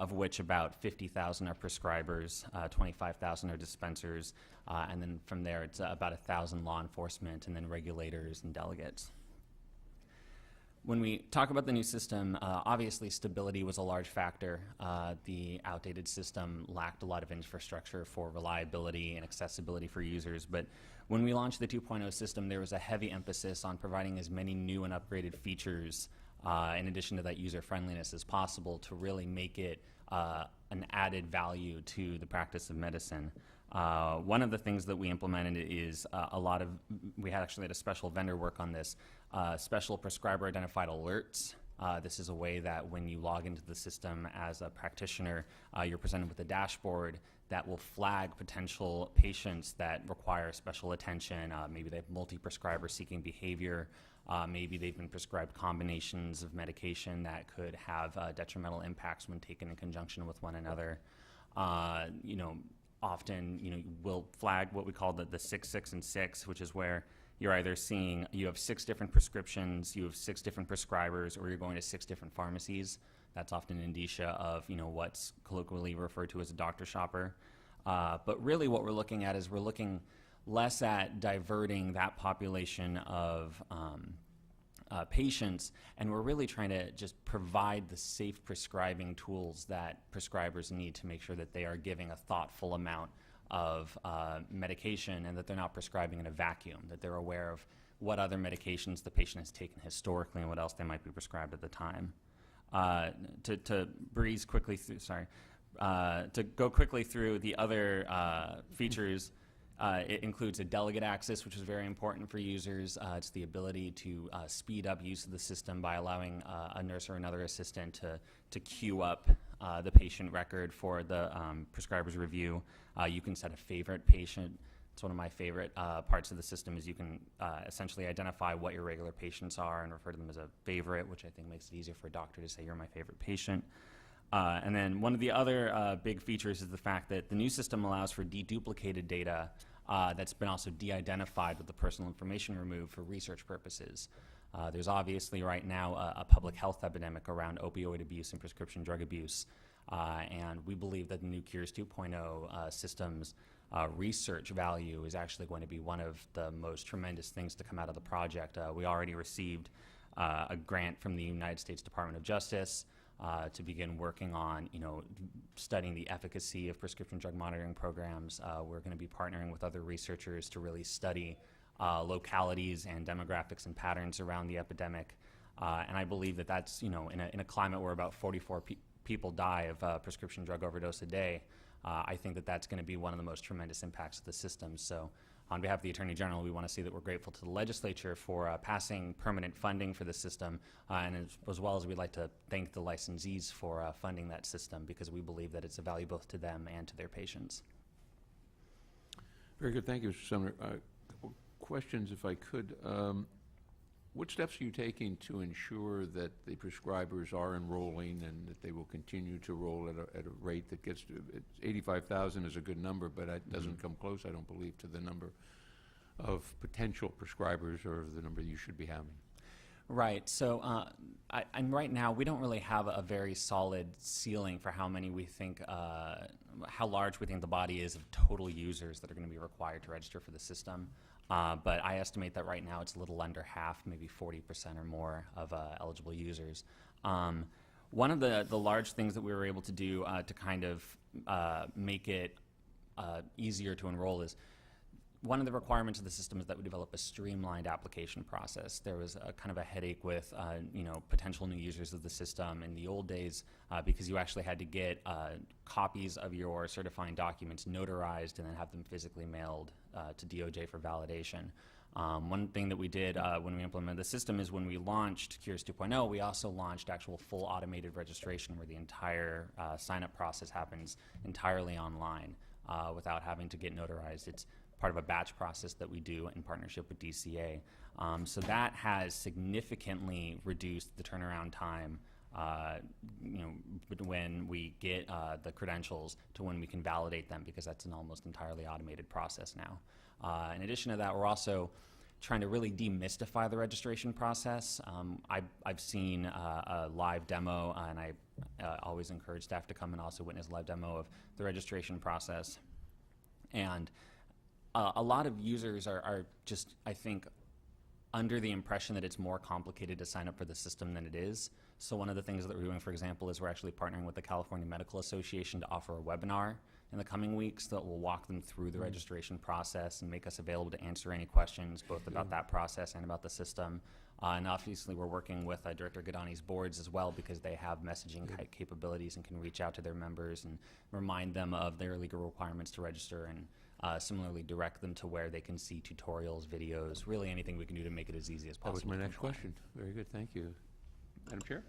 of which about 50,000 are prescribers, 25,000 are dispensers, and then from there it's about 1,000 law enforcement and then regulators and delegates. When we talk about the new system, obviously stability was a large factor. The outdated system lacked a lot of infrastructure for reliability and accessibility for users, but when we launched the 2.0 system, there was a heavy emphasis on providing as many new and upgraded features in addition to that user friendliness as possible to really make it an added value to the practice of medicine. One of the things that we implemented is we actually had a special vendor work on this, special prescriber identified alerts. This is a way that when you log into the system as a practitioner, you're presented with a dashboard that will flag potential patients that require special attention. Maybe they have multi-prescriber seeking behavior. Maybe they've been prescribed combinations of medication that could have detrimental impacts when taken in conjunction with one another. Often, we'll flag what we call the 6, 6, and 6, which is where you're either seeing you have 6 different prescriptions, you have 6 different prescribers, or you're going to 6 different pharmacies. That's often an indicia of what's colloquially referred to as a doctor shopper. But really, what we're looking at is we're looking less at diverting that population of patients, and we're really trying to just provide the safe prescribing tools that prescribers need to make sure that they are giving a thoughtful amount of medication and that they're not prescribing in a vacuum, that they're aware of what other medications the patient has taken historically and what else they might be prescribed at the time. To breeze quickly through, to go quickly through the other features. It includes a delegate access, which is very important for users. It's the ability to speed up use of the system by allowing a nurse or another assistant to queue up the patient record for the prescriber's review. You can set a favorite patient. It's one of my favorite parts of the system is you can essentially identify what your regular patients are and refer to them as a favorite, which I think makes it easier for a doctor to say you're my favorite patient. And then one of the other big features is the fact that the new system allows for deduplicated data that's been also de-identified with the personal information removed for research purposes. There's obviously right now a public health epidemic around opioid abuse and prescription drug abuse. And we believe that the new Cures 2.0 system's research value is actually going to be one of the most tremendous things to come out of the project. We already received a grant from the United States Department of Justice to begin working on, studying the efficacy of prescription drug monitoring programs. We're going to be partnering with other researchers to really study localities and demographics and patterns around the epidemic. And I believe that that's, in a climate where about 44 people die of prescription drug overdose a day, I think that that's going to be one of the most tremendous impacts of the system. So on behalf of the Attorney General, we want to say that we're grateful to the legislature for passing permanent funding for the system, and as well as we'd like to thank the licensees for funding that system because we believe that it's a value both to them and to their patients. Very good. Thank you, Mr. Sumner. A couple questions, if I could. What steps are you taking to ensure that the prescribers are enrolling and that they will continue to roll at a rate that gets to 85,000 is a good number, but it doesn't come close, I don't believe, to the number of potential prescribers or the number you should be having? Right. So and right now we don't really have a very solid ceiling for how many we think, how large we think the body is of total users that are going to be required to register for the system. But I estimate that right now it's a little under half, maybe 40% or more of eligible users. One of the large things that we were able to do to kind of make it easier to enroll is one of the requirements of the system is that we develop a streamlined application process. There was a kind of a headache with potential new users of the system in the old days because you actually had to get copies of your certifying documents notarized and then have them physically mailed to DOJ for validation. One thing that we did when we implemented the system is when we launched Cures 2.0, we also launched actual full automated registration where the entire sign-up process happens entirely online without having to get notarized. It's part of a batch process that we do in partnership with DCA. So that has significantly reduced the turnaround time when we get the credentials to when we can validate them because that's an almost entirely automated process now. In addition to that, we're also trying to really demystify the registration process. I've seen a live demo, and I always encourage staff to come and also witness a live demo of the registration process. And a lot of users are just, I think, under the impression that it's more complicated to sign up for the system than it is. So one of the things that we're doing, for example, is we're actually partnering with the California Medical Association to offer a webinar in the coming weeks that will walk them through the registration process and make us available to answer any questions, both about that process and about the system. And obviously we're working with Director Gadani's boards as well, because they have messaging capabilities and can reach out to their members and remind them of their legal requirements to register, and similarly direct them to where they can see tutorials, videos, really anything we can do to make it as easy as possible. That was my next question. Very good, thank you. Madam Chair?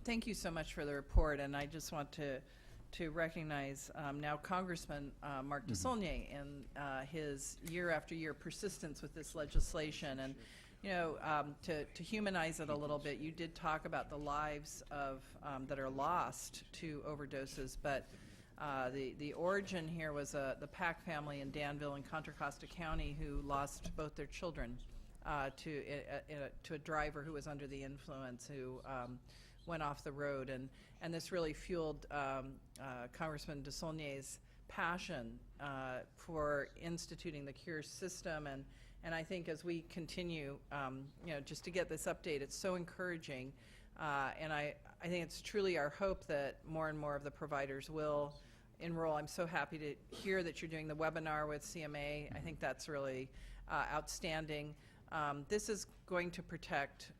Thank you so much for the report, and I just want to recognize now Congressman Mark DeSaulnier and his year after year persistence with this legislation. And you know, to humanize it a little bit, you did talk about the lives of that are lost to overdoses, but the origin here was the Pack family in Danville and Contra Costa County who lost both their children to a driver who was under the influence, who went off the road, and this really fueled Congressman DeSaulnier's passion for instituting the CURE system. And I think as we continue, you know, just to get this update, it's so encouraging, and I think it's truly our hope that more and more of the providers will enroll. I'm so happy to hear that you're doing the webinar with CMA. I think that's really outstanding. This is going to protect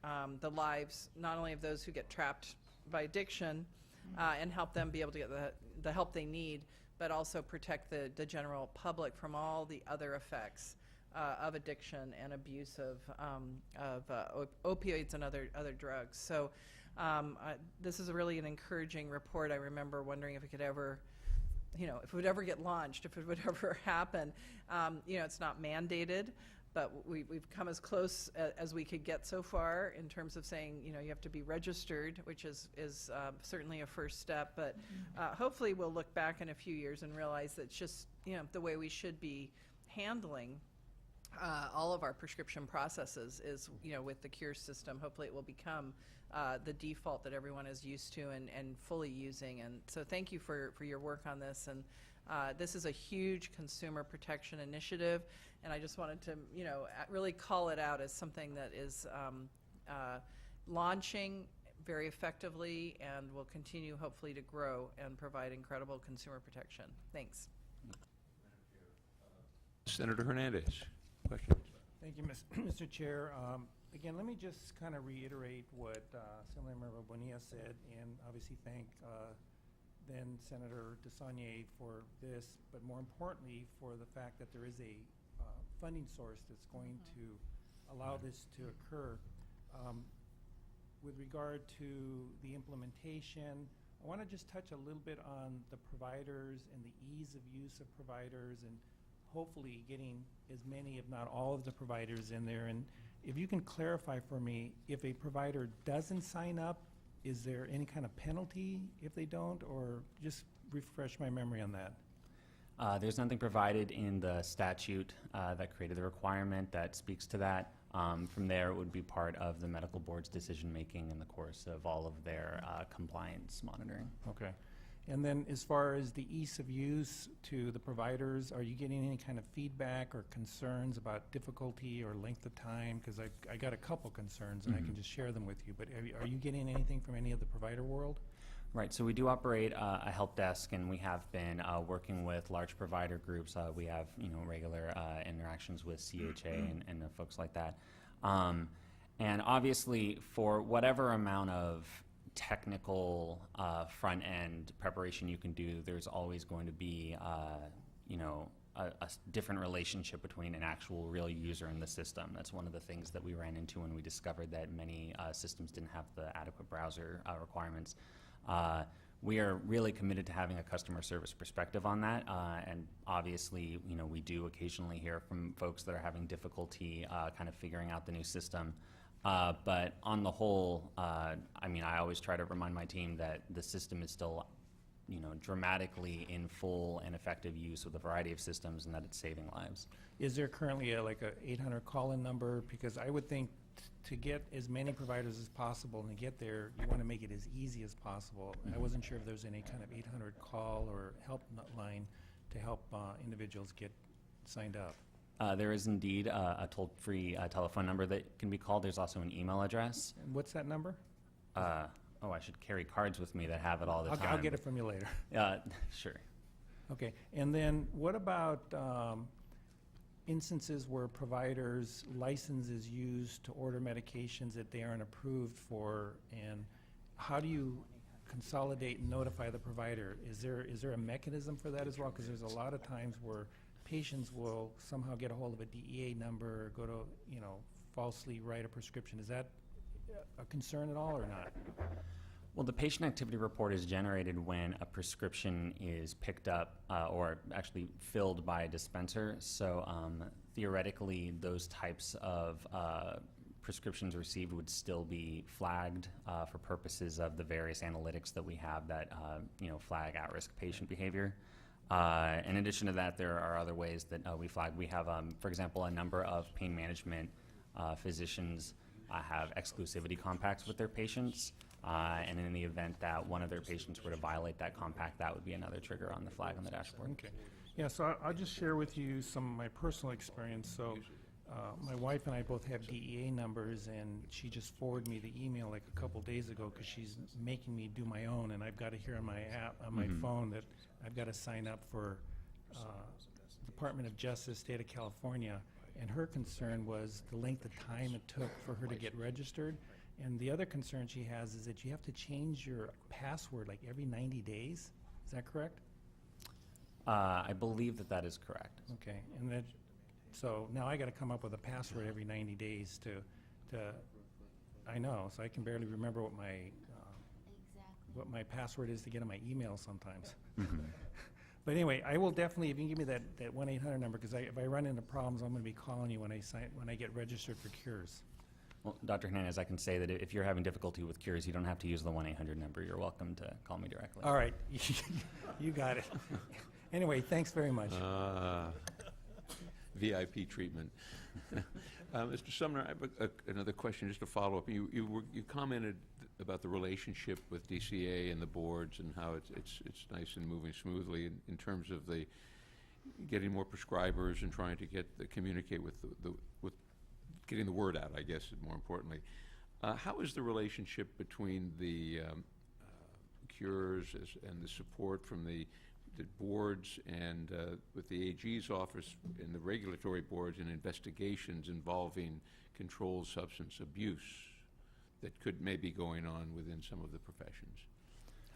the lives not only of those who get trapped by addiction and help them be able to get the help they need, but also protect the general public from all the other effects of addiction and abuse of opioids and other drugs. So this is really an encouraging report. I remember wondering if it could ever, you know, if it would ever get launched, if it would ever happen. You know, it's not mandated, but we've come as close as we could get so far in terms of saying, you know, you have to be registered, which is certainly a first step. But hopefully we'll look back in a few years and realize that it's just, you know, the way we should be handling all of our prescription processes is, you know, with the CURE system. Hopefully it will become the default that everyone is used to and fully using. And so thank you for your work on this. And this is a huge consumer protection initiative, and I just wanted to, you know, really call it out as something that is launching very effectively and will continue hopefully to grow and provide incredible consumer protection. Thanks. Senator Hernandez, question. Thank you, Mr. Chair. Again, let me just kind of reiterate what Assemblymember Bonilla said, and obviously thank then Senator DeSaulnier for this, but more importantly for the fact that there is a funding source that's going to allow this to occur. With regard to the implementation, I want to just touch a little bit on the providers and the ease of use of providers, and hopefully getting as many, if not all, of the providers in there. And if you can clarify for me, if a provider doesn't sign up, is there any kind of penalty if they don't, or just refresh my memory on that? There's nothing provided in the statute that created the requirement that speaks to that. From there, it would be part of the medical board's decision-making in the course of all of their compliance monitoring. Okay. And then as far as the ease of use to the providers, are you getting any kind of feedback or concerns about difficulty or length of time? Because I got a couple concerns, and I can just share them with you. But are you getting anything from any of the provider world? Right, so we do operate a help desk, and we have been working with large provider groups. We have, you know, regular interactions with CHA and folks like that. And obviously, for whatever amount of technical front-end preparation you can do, there's always going to be, you know, a different relationship between an actual real user and the system. That's one of the things that we ran into when we discovered that many systems didn't have the adequate browser requirements. We are really committed to having a customer service perspective on that, and obviously, you know, we do occasionally hear from folks that are having difficulty kind of figuring out the new system. But on the whole, I mean, I always try to remind my team that the system is still dramatically in full and effective use with a variety of systems, and that it's saving lives. Is there currently like a 800 call-in number? Because I would think to get as many providers as possible and to get there, you want to make it as easy as possible. I wasn't sure if there's any kind of 800 call or help line to help individuals get signed up. There is indeed a toll-free telephone number that can be called. There's also an email address. And what's that number? I should carry cards with me that have it all the time. I'll get it from you later. Sure. Okay, and then what about instances where providers' license is used to order medications that they aren't approved for, and how do you consolidate and notify the provider? Is there a mechanism for that as well? Because there's a lot of times where patients will somehow get a hold of a DEA number or go to, falsely write a prescription. Is that a concern at all or not? Well, the patient activity report is generated when a prescription is picked up or actually filled by a dispenser. So theoretically, those types of prescriptions received would still be flagged for purposes of the various analytics that we have that flag at-risk patient behavior. In addition to that, there are other ways that we flag. We have, for example, a number of pain management physicians have exclusivity compacts with their patients. And in the event that one of their patients were to violate that compact, that would be another trigger on the flag on the dashboard. Okay. Yeah, so I'll just share with you some of my personal experience. So my wife and I both have DEA numbers, and she just forwarded me the email like a couple days ago because she's making me do my own, and I've got it here on my app, on my phone, that I've got to sign up for Department of Justice, State of California. And her concern was the length of time it took for her to get registered. And the other concern she has is that you have to change your password like every 90 days. Is that correct? I believe that is correct. Okay, and that, so now I got to come up with a password every 90 days to I know, so I can barely remember what my password is to get on my email sometimes. But anyway, I will definitely, if you can give me that 1-800 number, because if I run into problems, I'm going to be calling you when I get registered for Cures. Well, Dr. Hernandez, I can say that if you're having difficulty with Cures, you don't have to use the 1-800 number. You're welcome to call me directly. All right, you got it. Anyway, thanks very much. VIP treatment. Mr. Sumner, I have another question, just to follow up. You commented about the relationship with DCA and the boards and how it's nice and moving smoothly in terms of the getting more prescribers and trying to communicate with with getting the word out, I guess, more importantly. How is the relationship between the Cures and the support from the boards and with the AG's office and the regulatory boards and investigations involving controlled substance abuse that could maybe going on within some of the professions?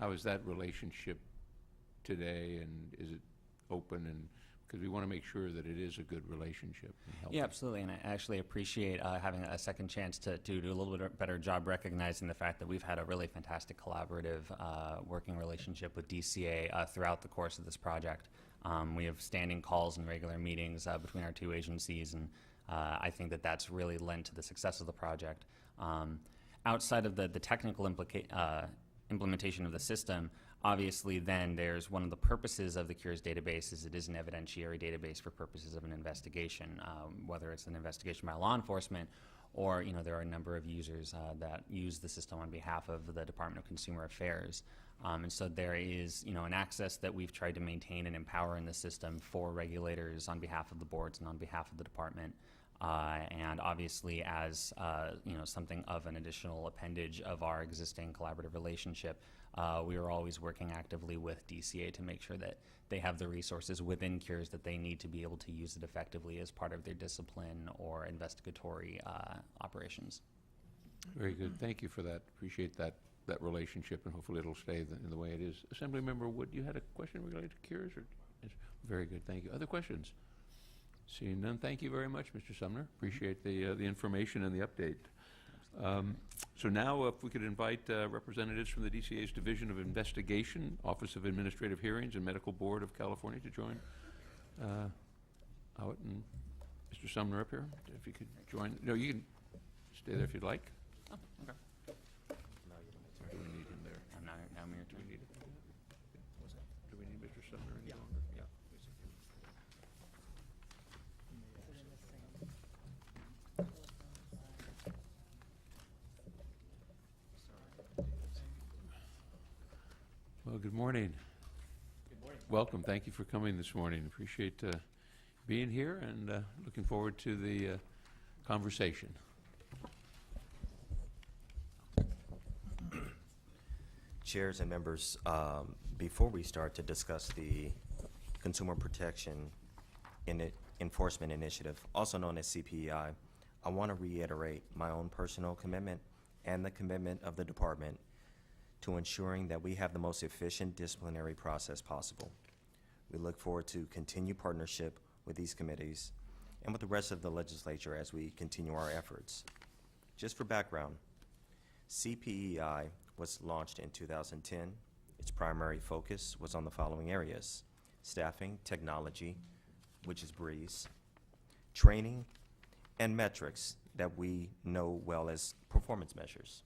How is that relationship today, and is it open? And because we want to make sure that it is a good relationship. Yeah, absolutely, and I actually appreciate having a second chance to do a little bit better job recognizing the fact that we've had a really fantastic collaborative working relationship with DCA throughout the course of this project. We have standing calls and regular meetings between our two agencies, and I think that that's really lent to the success of the project. Outside of the technical implementation of the system, obviously then there's one of the purposes of the Cures database is it is an evidentiary database for purposes of an investigation, whether it's an investigation by law enforcement or there are a number of users that use the system on behalf of the Department of Consumer Affairs. And so there is an access that we've tried to maintain and empower in the system for regulators on behalf of the boards and on behalf of the department. And obviously as something of an additional appendage of our existing collaborative relationship, we are always working actively with DCA to make sure that they have the resources within Cures that they need to be able to use it effectively as part of their discipline or investigatory operations. Very good. Thank you for that. Appreciate that relationship, and hopefully it'll stay in the way it is. Assemblymember Wood, you had a question related to Cures? Very good. Thank you. Other questions? Seeing none, thank you very much, Mr. Sumner. Appreciate the information and the update. So now if we could invite representatives from the DCA's Division of Investigation, Office of Administrative Hearings and Medical Board of California to join Howard and Mr. Sumner up here. If you could join. No, you can stay there if you'd like. Oh, okay. Do we need him there? I'm here Do we need it? Well, good morning. Good morning. Welcome. Thank you for coming this morning. Appreciate being here and looking forward to the conversation. Chairs and members, before we start to discuss the Consumer Protection Enforcement Initiative, also known as CPEI, I want to reiterate my own personal commitment and the commitment of the department to ensuring that we have the most efficient disciplinary process possible. We look forward to continued partnership with these committees and with the rest of the legislature as we continue our efforts. Just for background, CPEI was launched in 2010. Its primary focus was on the following areas: staffing, technology, which is Breeze, training, and metrics that we know well as performance measures.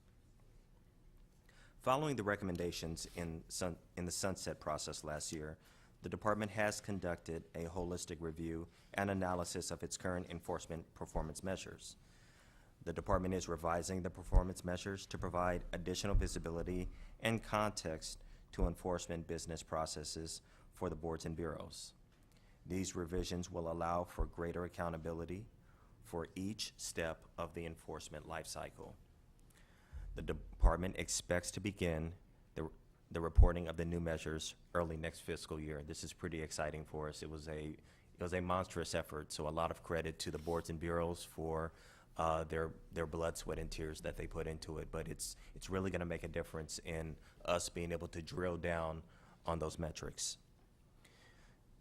Following the recommendations in the sunset process last year, the department has conducted a holistic review and analysis of its current enforcement performance measures. The department is revising the performance measures to provide additional visibility and context to enforcement business processes for the boards and bureaus. These revisions will allow for greater accountability for each step of the enforcement lifecycle. The department expects to begin the reporting of the new measures early next fiscal year. This is pretty exciting for us. It was a monstrous effort, so a lot of credit to the boards and bureaus for their blood, sweat, and tears that they put into it. But it's really going to make a difference in us being able to drill down on those metrics.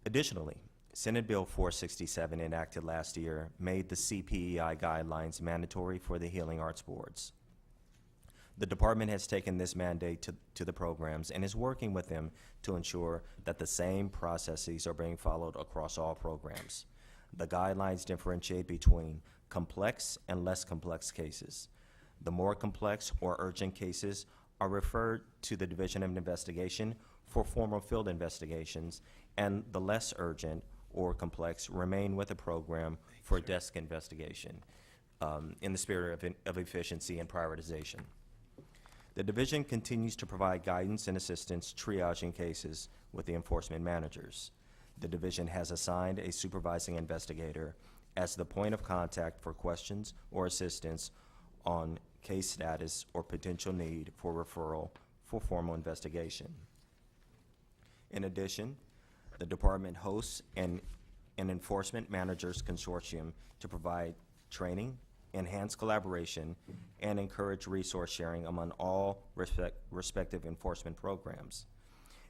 Additionally, Senate Bill 467, enacted last year, made the CPEI guidelines mandatory for the healing arts boards. The department has taken this mandate to the programs and is working with them to ensure that the same processes are being followed across all programs. The guidelines differentiate between complex and less complex cases. The more complex or urgent cases are referred to the Division of Investigation for formal field investigations, and the less urgent or complex remain with the program for desk investigation in the spirit of efficiency and prioritization. The division continues to provide guidance and assistance triaging cases with the enforcement managers. The division has assigned a supervising investigator as the point of contact for questions or assistance on case status or potential need for referral for formal investigation. In addition, the department hosts an enforcement managers consortium to provide training, enhance collaboration, and encourage resource sharing among all respective enforcement programs.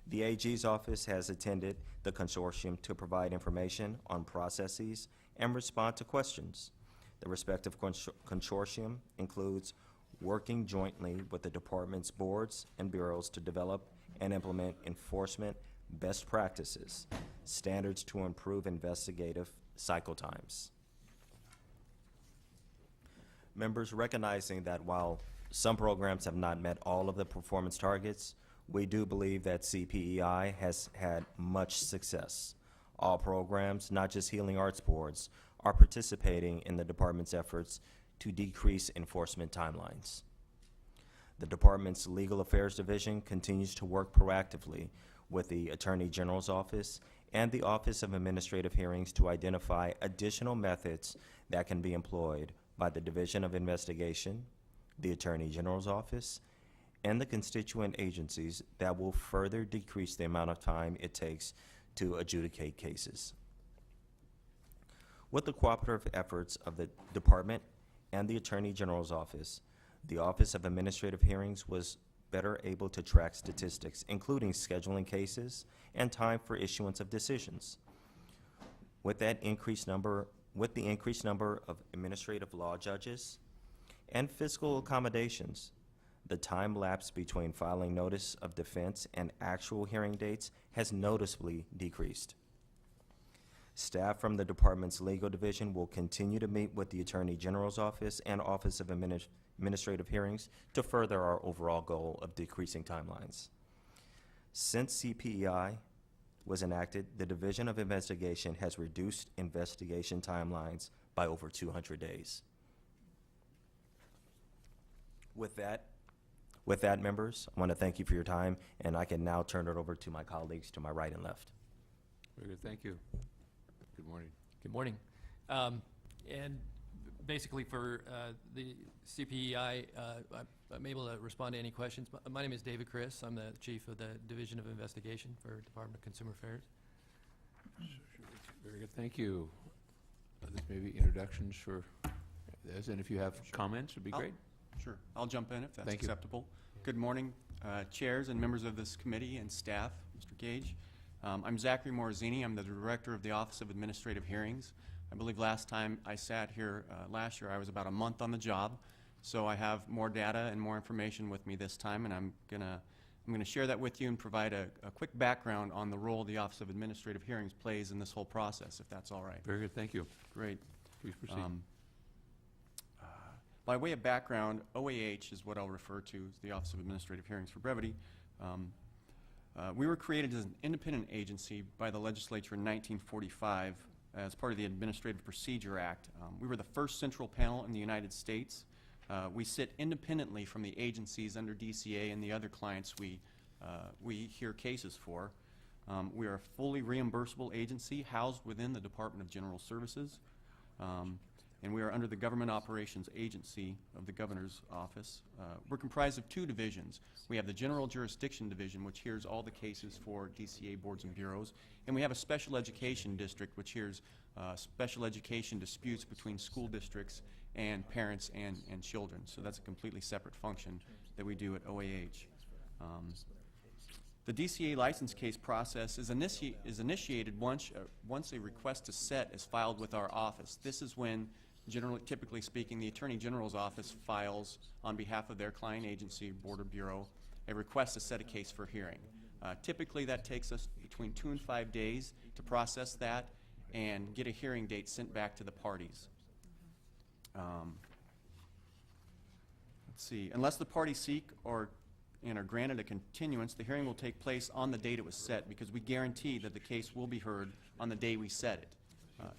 The AG's office has attended the consortium to provide information on processes and respond to questions. The respective consortium includes working jointly with the department's boards and bureaus to develop and implement enforcement best practices, standards to improve investigative cycle times. Members, recognizing that while some programs have not met all of the performance targets, we do believe that CPEI has had much success. All programs, not just healing arts boards, are participating in the department's efforts to decrease enforcement timelines. The department's Legal Affairs Division continues to work proactively with the Attorney General's Office and the Office of Administrative Hearings to identify additional methods that can be employed by the Division of Investigation, the Attorney General's Office, and the constituent agencies that will further decrease the amount of time it takes to adjudicate cases. With the cooperative efforts of the department and the Attorney General's Office, the Office of Administrative Hearings was better able to track statistics, including scheduling cases and time for issuance of decisions. With the increased number of administrative law judges and fiscal accommodations, the time lapse between filing notice of defense and actual hearing dates has noticeably decreased. Staff from the department's legal division will continue to meet with the Attorney General's Office and Office of Administrative Hearings to further our overall goal of decreasing timelines. Since CPEI was enacted, the Division of Investigation has reduced investigation timelines by over 200 days. With With that, members, I want to thank you for your time, and I can now turn it over to my colleagues to my right and left. Very good, thank you. Good morning. Good morning. And basically for the CPEI, I'm able to respond to any questions. My name is David Chris. I'm the Chief of the Division of Investigation for Department of Consumer Affairs. Very good, thank you. This may be introductions for this, and if you have comments, it'd be great. Sure. I'll jump in if that's Thank you. acceptable. Good morning, chairs and members of this committee and staff, Mr. Gage. I'm Zachary Morazzini. I'm the Director of the Office of Administrative Hearings. I believe last time I sat here last year, I was about a month on the job, so I have more data and more information with me this time, and I'm gonna share that with you and provide a quick background on the role the Office of Administrative Hearings plays in this whole process, if that's all right. Very good, thank you. Great. Please proceed. By way of background, OAH is what I'll refer to as the Office of Administrative Hearings for brevity. We were created as an independent agency by the legislature in 1945 as part of the Administrative Procedure Act. We were the first central panel in the United States. We sit independently from the agencies under DCA and the other clients we hear cases for. We are a fully reimbursable agency housed within the Department of General Services. And we are under the Government Operations Agency of the Governor's Office. We're comprised of two divisions. We have the General Jurisdiction Division, which hears all the cases for DCA boards and bureaus, and we have a Special Education District, which hears special education disputes between school districts and parents and children. So that's a completely separate function that we do at OAH. The DCA license case process is initiated once a request to set is filed with our office. This is when, typically speaking, the Attorney General's office files on behalf of their client agency, board or bureau, a request to set a case for hearing. Typically, that takes us between 2 and 5 days to process that and get a hearing date sent back to the parties. Let's see. Unless the parties seek and are granted a continuance, the hearing will take place on the date it was set, because we guarantee that the case will be heard on the day we set it.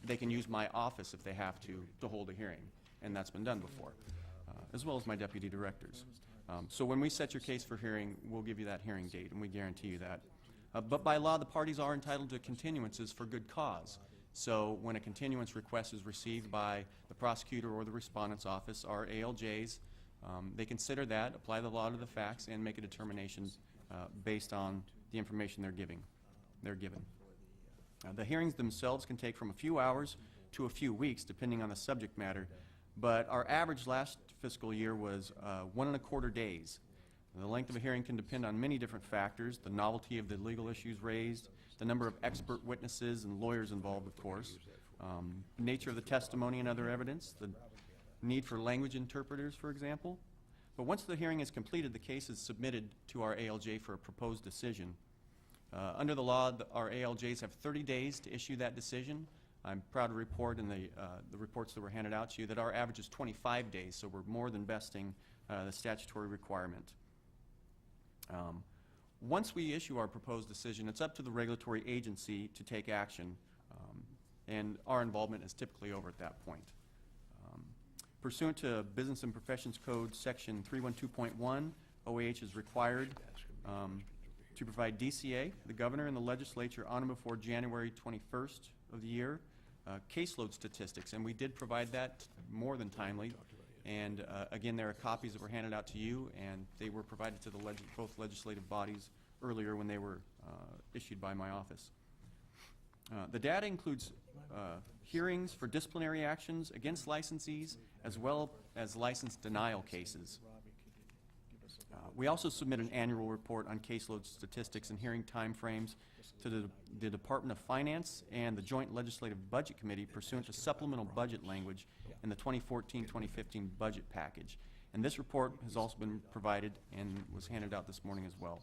They can use my office if they have to hold a hearing, and that's been done before, as well as my deputy directors. So when we set your case for hearing, we'll give you that hearing date, and we guarantee you that. But by law, the parties are entitled to continuances for good cause. So when a continuance request is received by the prosecutor or the respondent's office, our ALJs, they consider that, apply the law to the facts, and make a determination based on the information they're given. The hearings themselves can take from a few hours to a few weeks, depending on the subject matter, but our average last fiscal year was 1.25 days. The length of a hearing can depend on many different factors: the novelty of the legal issues raised, the number of expert witnesses and lawyers involved, of course, nature of the testimony and other evidence, the need for language interpreters, for example. But once the hearing is completed, the case is submitted to our ALJ for a proposed decision. Under the law, our ALJs have 30 days to issue that decision. I'm proud to report in the reports that were handed out to you that our average is 25 days, so we're more than besting the statutory requirement. Once we issue our proposed decision, it's up to the regulatory agency to take action, and our involvement is typically over at that point. Pursuant to Business and Professions Code Section 312.1, OAH is required to provide DCA, the governor, and the legislature on and before January 21st of the year caseload statistics, and we did provide that more than timely. And again, there are copies that were handed out to you, and they were provided to the both legislative bodies earlier when they were issued by my office. The data includes hearings for disciplinary actions against licensees, as well as license denial cases. We also submit an annual report on caseload statistics and hearing timeframes to the Department of Finance and the Joint Legislative Budget Committee pursuant to supplemental budget language in the 2014-2015 budget package. And this report has also been provided and was handed out this morning as well.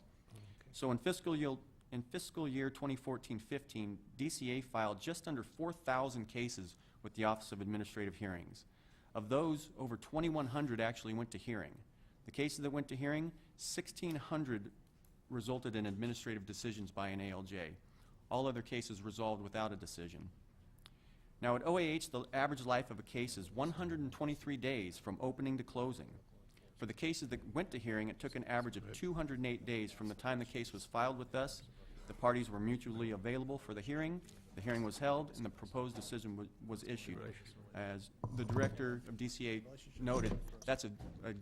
So in fiscal year 2014-15, DCA filed just under 4,000 cases with the Office of Administrative Hearings. Of those, over 2,100 actually went to hearing. The cases that went to hearing, 1,600 resulted in administrative decisions by an ALJ. All other cases resolved without a decision. Now at OAH, the average life of a case is 123 days from opening to closing. For the cases that went to hearing, it took an average of 208 days from the time the case was filed with us. The parties were mutually available for the hearing was held, and the proposed decision was issued. As the director of DCA noted, that's a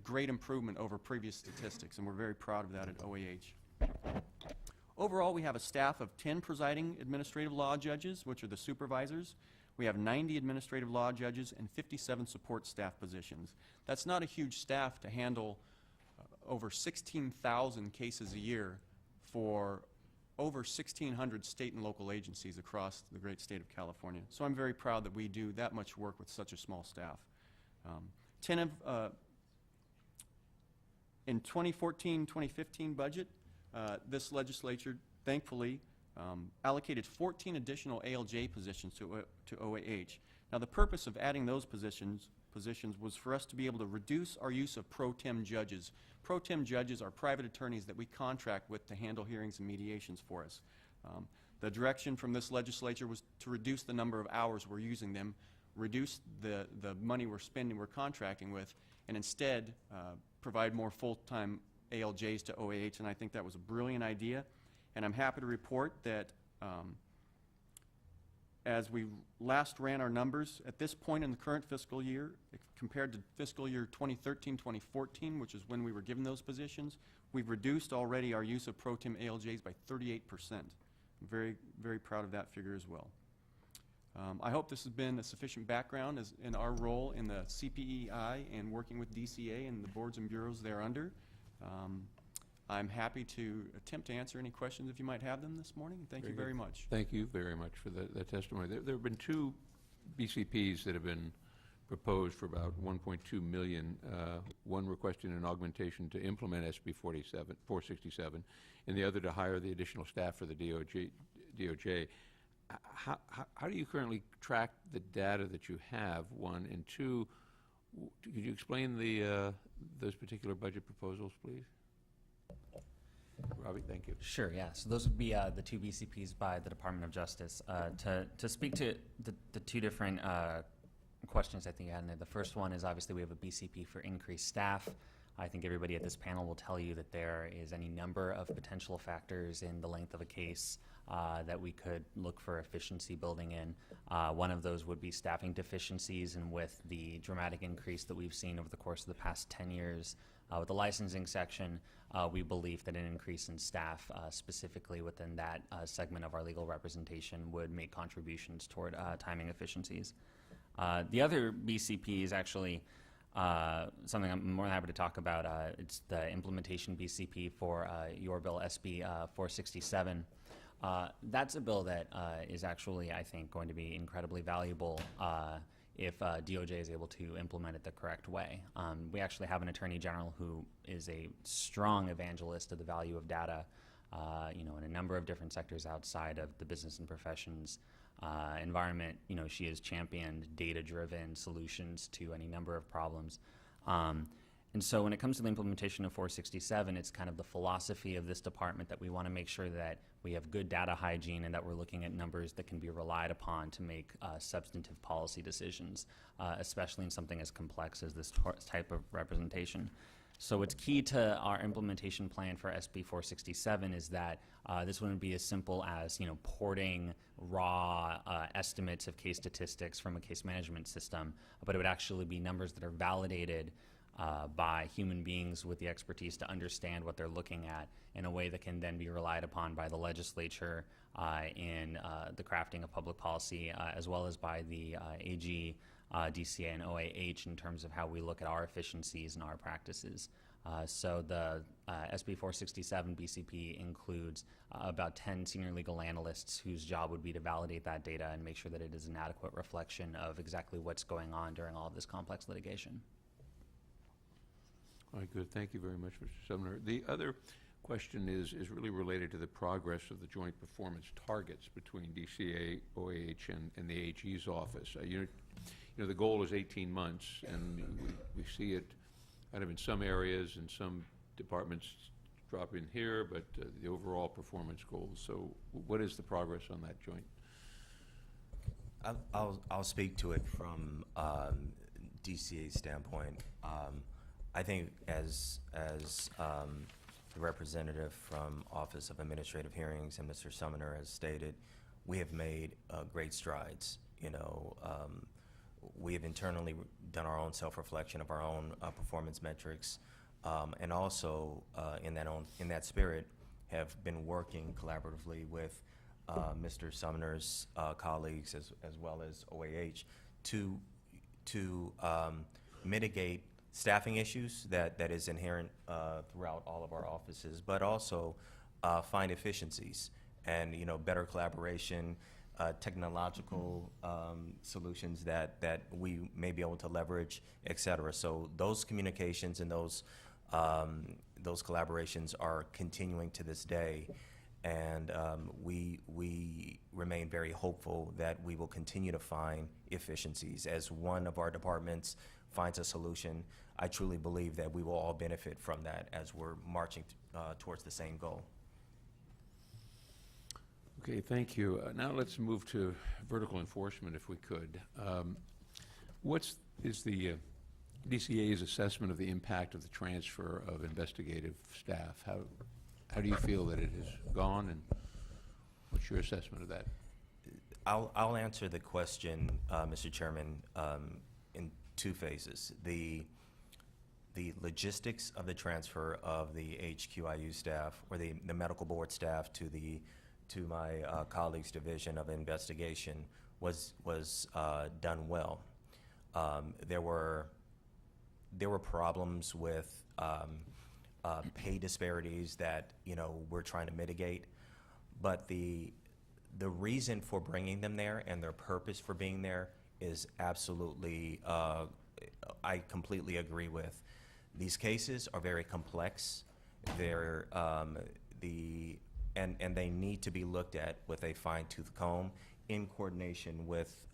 great improvement over previous statistics, and we're very proud of that at OAH. Overall, we have a staff of 10 presiding administrative law judges, which are the supervisors. We have 90 administrative law judges and 57 support staff positions. That's not a huge staff to handle over 16,000 cases a year for over 1,600 state and local agencies across the great state of California. So I'm very proud that we do that much work with such a small staff. In 2014-2015 budget, this legislature thankfully allocated 14 additional ALJ positions to OAH. Now, the purpose of adding those positions was for us to be able to reduce our use of pro tem judges. Pro tem judges are private attorneys that we contract with to handle hearings and mediations for us. The direction from this legislature was to reduce the number of hours we're using them, reduce the money we're spending, we're contracting with, and instead provide more full-time ALJs to OAH, and I think that was a brilliant idea. And I'm happy to report that as we last ran our numbers, at this point in the current fiscal year, compared to fiscal year 2013-2014, which is when we were given those positions, we've reduced already our use of pro tem ALJs by 38%. I'm very, very proud of that figure as well. I hope this has been a sufficient background in our role in the CPEI and working with DCA and the boards and bureaus thereunder. I'm happy to attempt to answer any questions if you might have them this morning. Thank you very much. Thank you very much for that testimony. There have been 2 BCPs that have been proposed for about $1.2 million. One requesting an augmentation to implement SB 467, and the other to hire the additional staff for the DOJ. How do you currently track the data that you have, one? And two, could you explain those particular budget proposals, please? Robbie, thank you. Sure, yeah. So those would be the 2 BCPs by the Department of Justice. To speak to the 2 different questions I think you had in there, the first one is obviously we have a BCP for increased staff. I think everybody at this panel will tell you that there is any number of potential factors in the length of a case that we could look for efficiency building in. One of those would be staffing deficiencies, and with the dramatic increase that we've seen over the course of the past 10 years with the licensing section, we believe that an increase in staff, specifically within that segment of our legal representation, would make contributions toward timing efficiencies. The other BCP is actually something I'm more than happy to talk about. It's the implementation BCP for your bill, SB 467. That's a bill that is actually, I think, going to be incredibly valuable if DOJ is able to implement it the correct way. We actually have an Attorney General who is a strong evangelist of the value of data, in a number of different sectors outside of the business and professions environment. She has championed data-driven solutions to any number of problems. And so when it comes to the implementation of 467, it's kind of the philosophy of this department that we want to make sure that we have good data hygiene and that we're looking at numbers that can be relied upon to make substantive policy decisions, especially in something as complex as this type of representation. So what's key to our implementation plan for SB 467 is that this wouldn't be as simple as porting raw estimates of case statistics from a case management system, but it would actually be numbers that are validated by human beings with the expertise to understand what they're looking at in a way that can then be relied upon by the legislature in the crafting of public policy, as well as by the AG, DCA, and OAH in terms of how we look at our efficiencies and our practices. So the SB 467 BCP includes about 10 senior legal analysts whose job would be to validate that data and make sure that it is an adequate reflection of exactly what's going on during all of this complex litigation. All right, good. Thank you very much, Mr. Sumner. The other question is really related to the progress of the joint performance targets between DCA, OAH, and the AG's office. The goal is 18 months, and we see it kind of in some areas and some departments drop in here, but the overall performance goals. So what is the progress on that joint? I'll speak to it from DCA's standpoint. I think as the representative from Office of Administrative Hearings and Mr. Sumner has stated, we have made great strides. You know, we have internally done our own self-reflection of our own performance metrics, and also in that spirit have been working collaboratively with Mr. Sumner's colleagues as well as OAH to mitigate staffing issues that is inherent throughout all of our offices, but also find efficiencies and, you know, better collaboration, technological solutions that we may be able to leverage, et cetera. So those communications and those collaborations are continuing to this day, and we remain very hopeful that we will continue to find efficiencies. As one of our departments finds a solution, I truly believe that we will all benefit from that as we're marching towards the same goal. Okay, thank you. Now let's move to vertical enforcement, if we could. What is the DCA's assessment of the impact of the transfer of investigative staff? How do you feel that it has gone, and what's your assessment of that? I'll answer the question, Mr. Chairman, in two phases. The logistics of the transfer of the HQIU staff, or the medical board staff, to my colleague's division of investigation was done well. There were problems with pay disparities that, you know, we're trying to mitigate, but the reason for bringing them there and their purpose for being there is absolutely, I completely agree with. These cases are very complex. They're and they need to be looked at with a fine-tooth comb in coordination with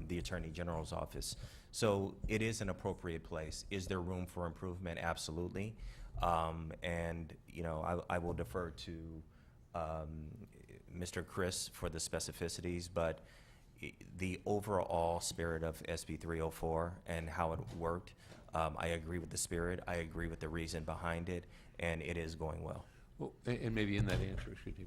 the Attorney General's office. So it is an appropriate place. Is there room for improvement? Absolutely. And, you know, I will defer to Mr. Chris for the specificities, but the overall spirit of SB 304 and how it worked, I agree with the spirit. I agree with the reason behind it, and it is going well. Well, and maybe in that answer, excuse me,